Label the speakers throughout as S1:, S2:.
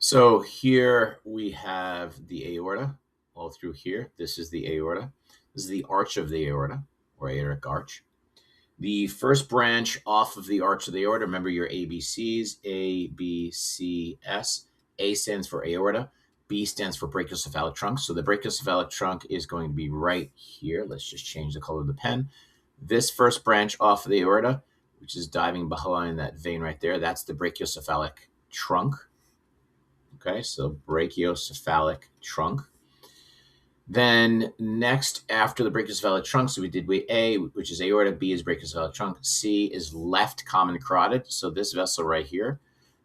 S1: So here we have the aorta all through here. This is the aorta. This is the arch of the aorta, or aortic arch. The first branch off of the arch of the aorta, remember your ABCs, A, B, C, S. A stands for aorta. B stands for brachiocephalic trunk. So the brachiocephalic trunk is going to be right here. Let's just change the color of the pen. This first branch off of the aorta, which is diving behind that vein right there, that's the brachiocephalic trunk. Okay, so brachiocephalic trunk. Then next, after the brachiocephalic trunk, so we did A, which is aorta, B is brachiocephalic trunk, C is left common carotid. So this vessel right here,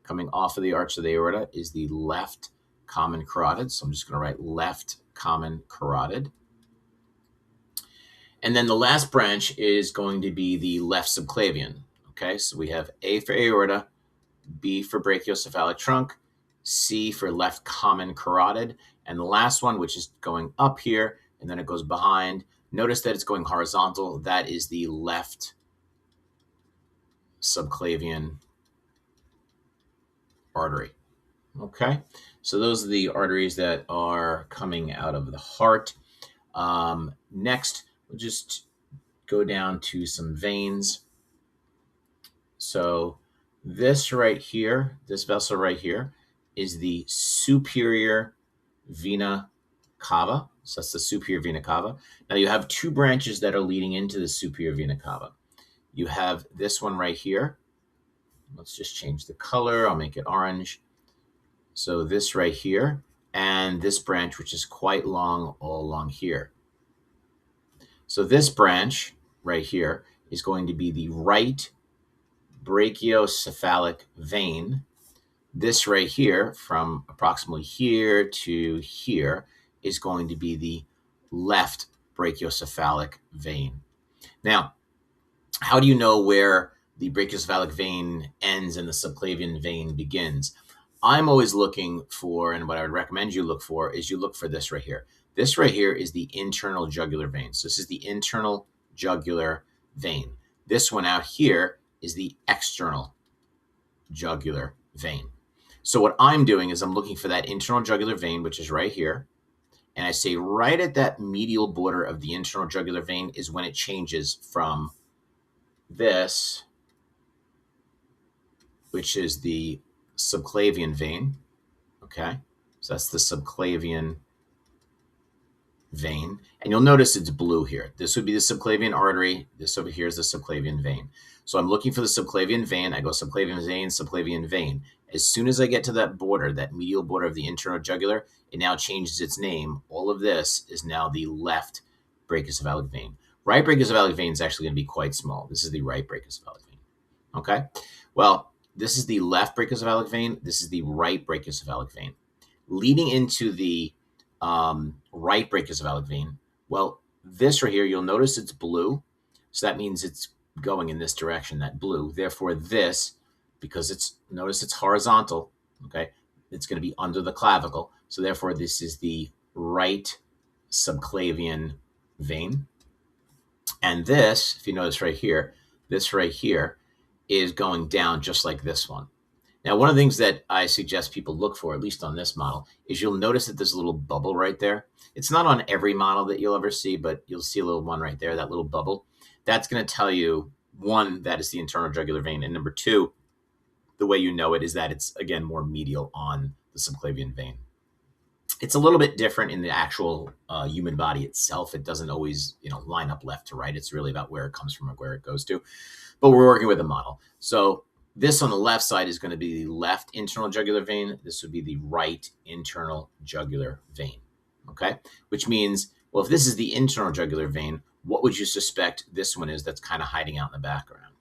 S1: coming off of the arch of the aorta, is the left common carotid. So I'm just going to write left common carotid. And then the last branch is going to be the left subclavian. Okay, so we have A for aorta, B for brachiocephalic trunk, C for left common carotid, and the last one, which is going up here, and then it goes behind. Notice that it's going horizontal. That is the left subclavian artery. Okay, so those are the arteries that are coming out of the heart. Next, we'll just go down to some veins. So this right here, this vessel right here, is the superior vena cava. So that's the superior vena cava. Now you have two branches that are leading into the superior vena cava. You have this one right here. Let's just change the color. I'll make it orange. So this right here, and this branch, which is quite long all along here. So this branch right here is going to be the right brachiocephalic vein. This right here, from approximately here to here, is going to be the left brachiocephalic vein. Now, how do you know where the brachiocephalic vein ends and the subclavian vein begins? I'm always looking for, and what I would recommend you look for, is you look for this right here. This right here is the internal jugular vein. So this is the internal jugular vein. This one out here is the external jugular vein. So what I'm doing is I'm looking for that internal jugular vein, which is right here. And I say right at that medial border of the internal jugular vein is when it changes from this, which is the subclavian vein. Okay, so that's the subclavian vein. And you'll notice it's blue here. This would be the subclavian artery. This over here is the subclavian vein. So I'm looking for the subclavian vein. I go subclavian vein, subclavian vein. As soon as I get to that border, that medial border of the internal jugular, it now changes its name. All of this is now the left brachiocephalic vein. Right brachiocephalic vein is actually going to be quite small. This is the right brachiocephalic vein. Okay? Well, this is the left brachiocephalic vein. This is the right brachiocephalic vein. Leading into the right brachiocephalic vein, well, this right here, you'll notice it's blue. So that means it's going in this direction, that blue. Therefore, this, because notice it's horizontal, okay, it's going to be under the clavicle. So therefore, this is the right subclavian vein. And this, if you notice right here, this right here is going down just like this one. Now, one of the things that I suggest people look for, at least on this model, is you'll notice that there's a little bubble right there. It's not on every model that you'll ever see, but you'll see a little one right there, that little bubble. That's going to tell you, one, that is the internal jugular vein, and number two, the way you know it is that it's, again, more medial on the subclavian vein. It's a little bit different in the actual human body itself. It doesn't always, line up left to right. It's really about where it comes from and where it goes to. But we're working with a model. So this on the left side is going to be the left internal jugular vein. This would be the right internal jugular vein. Okay? Which means, well, if this is the internal jugular vein, what would you suspect this one is that's kind of hiding out in the background?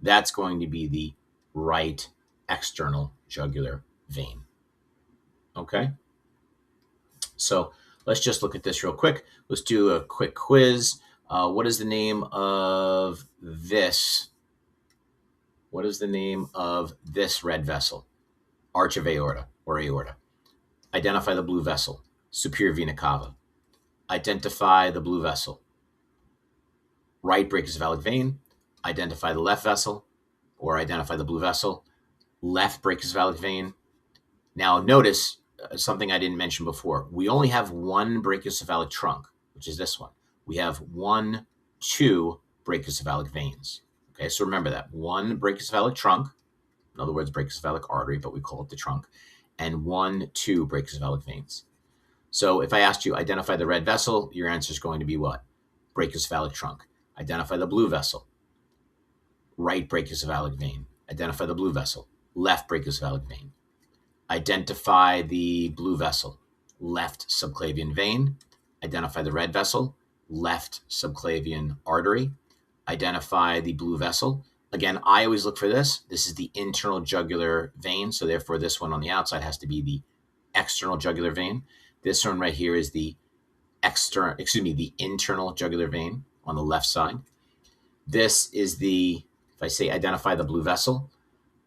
S1: That's going to be the right external jugular vein. Okay? So let's just look at this real quick. Let's do a quick quiz. What is the name of this? What is the name of this red vessel? Arch of aorta or aorta. Identify the blue vessel. Superior vena cava. Identify the blue vessel. Right brachiocephalic vein. Identify the left vessel or identify the blue vessel. Left brachiocephalic vein. Now, notice something I didn't mention before. We only have one brachiocephalic trunk, which is this one. We have 2 brachiocephalic veins. Okay, so remember that. 1 brachiocephalic trunk, in other words, brachiocephalic artery, but we call it the trunk, and 2 brachiocephalic veins. So if I asked you, identify the red vessel, your answer is going to be what? Brachiocephalic trunk. Identify the blue vessel. Right brachiocephalic vein. Identify the blue vessel. Left brachiocephalic vein. Identify the blue vessel. Left subclavian vein. Identify the red vessel. Left subclavian artery. Identify the blue vessel. Again, I always look for this. This is the internal jugular vein, so therefore this one on the outside has to be the external jugular vein. This one right here is the internal jugular vein on the left side. This is if I say identify the blue vessel,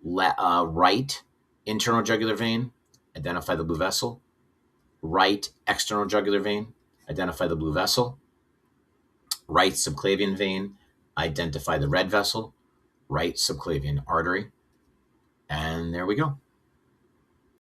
S1: right internal jugular vein, identify the blue vessel. Right external jugular vein, identify the blue vessel. Right subclavian vein, identify the red vessel. Right subclavian artery. And there we go.